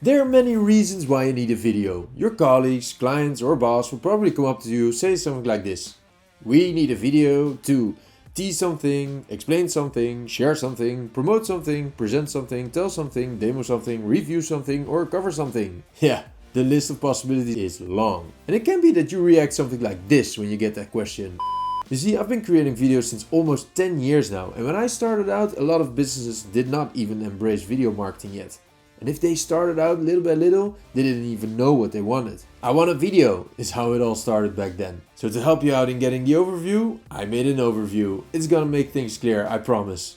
There are many reasons why you need a video. Your colleagues, clients or boss will probably come up to you, say something like this. We need a video to tease something, explain something, share something, promote something, present something, tell something, demo something, review something or cover something. Yeah, the list of possibilities is long. And it can be that you react something like this when you get that question. You see, I've been creating videos since almost 10 years now, and when I started out, a lot of businesses did not even embrace video marketing yet. And if they started out little by little, they didn't even know what they wanted. I want a video is how it all started back then. So to help you out in getting the overview, I made an overview. It's gonna make things clear, I promise.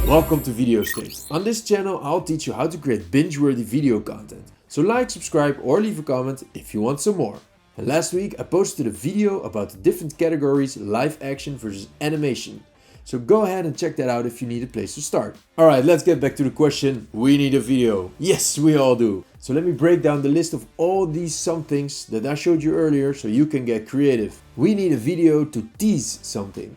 Welcome to Video State. On this channel, I'll teach you how to create binge-worthy video content. So like, subscribe or leave a comment if you want some more. And last week I posted a video about the different categories live action versus animation. So go ahead and check that out if you need a place to start. Alright, let's get back to the question. We need a video. Yes, we all do. So let me break down the list of all these somethings that I showed you earlier so you can get creative. We need a video to tease something.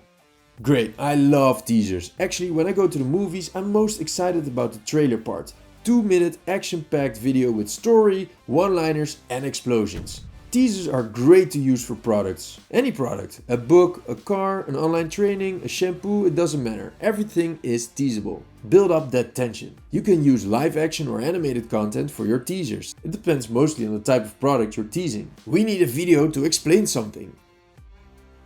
Great, I love teasers. Actually, when I go to the movies, I'm most excited about the trailer part. 2-minute action-packed video with story, one-liners and explosions. Teasers are great to use for products. Any product. A book, a car, an online training, a shampoo, it doesn't matter. Everything is teasable. Build up that tension. You can use live action or animated content for your teasers. It depends mostly on the type of product you're teasing. We need a video to explain something.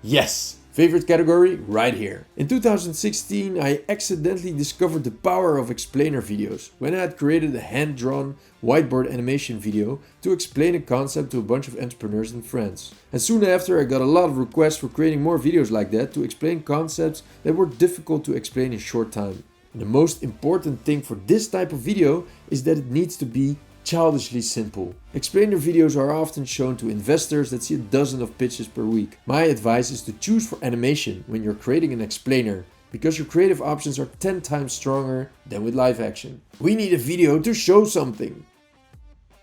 Yes! Favorite category? Right here. In 2016, I accidentally discovered the power of explainer videos when I had created a hand-drawn whiteboard animation video to explain a concept to a bunch of entrepreneurs and friends. And soon after, I got a lot of requests for creating more videos like that to explain concepts that were difficult to explain in short time. And the most important thing for this type of video is that it needs to be childishly simple. Explainer videos are often shown to investors that see a dozen of pitches per week. My advice is to choose for animation when you're creating an explainer, because your creative options are 10 times stronger than with live action. We need a video to show something.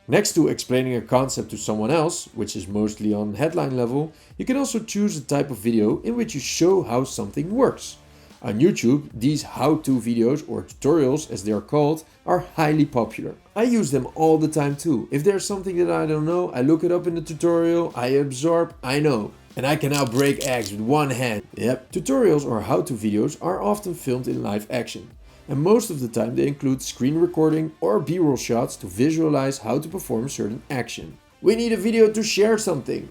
Next to explaining a concept to someone else, which is mostly on headline level, you can also choose a type of video in which you show how something works. On YouTube, these how-to videos, or tutorials as they are called, are highly popular. I use them all the time too. If there's something that I don't know, I look it up in the tutorial, I absorb, I know. And I can now break eggs with one hand. Yep. Tutorials or how-to videos are often filmed in live action. And most of the time they include screen recording or B-roll shots to visualize how to perform a certain action. We need a video to share something.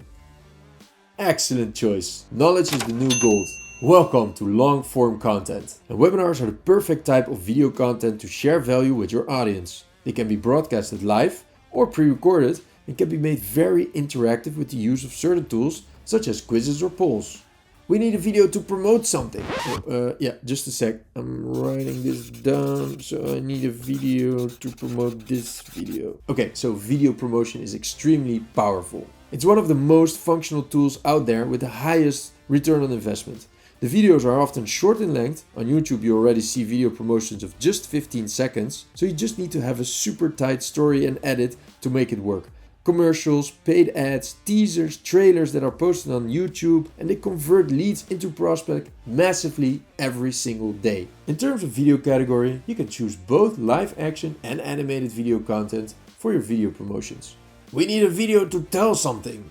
Excellent choice. Knowledge is the new gold. Welcome to long-form content. And webinars are the perfect type of video content to share value with your audience. They can be broadcasted live or pre-recorded and can be made very interactive with the use of certain tools such as quizzes or polls. We need a video to promote something. Yeah, just a sec. I'm writing this down, so I need a video to promote this video. Okay, so video promotion is extremely powerful. It's one of the most functional tools out there with the highest return on investment. The videos are often short in length. On YouTube you already see video promotions of just 15 seconds, so you just need to have a super tight story and edit to make it work. Commercials, paid ads, teasers, trailers that are posted on YouTube, and they convert leads into prospects massively every single day. In terms of video category, you can choose both live action and animated video content for your video promotions. We need a video to tell something.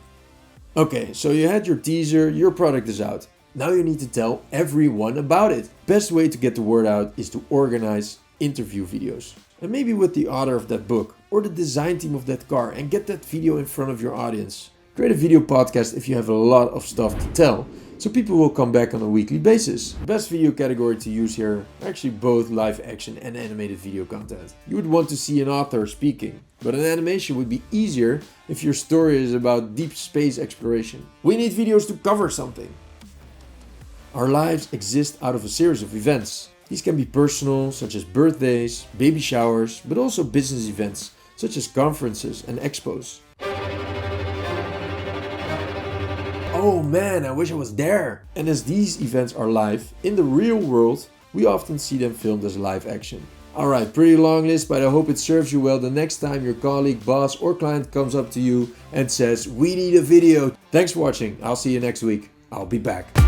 Okay, so you had your teaser, your product is out. Now you need to tell everyone about it. Best way to get the word out is to organize interview videos. And maybe with the author of that book or the design team of that car, and get that video in front of your audience. Create a video podcast if you have a lot of stuff to tell, so people will come back on a weekly basis. Best video category to use here are actually both live action and animated video content. You would want to see an author speaking, but an animation would be easier if your story is about deep space exploration. We need videos to cover something. Our lives exist out of a series of events. These can be personal, such as birthdays, baby showers, but also business events, such as conferences and expos. Oh man, I wish I was there! And as these events are live, in the real world, we often see them filmed as live action. Alright, pretty long list, but I hope it serves you well the next time your colleague, boss or client comes up to you and says, we need a video. Thanks for watching, I'll see you next week. I'll be back.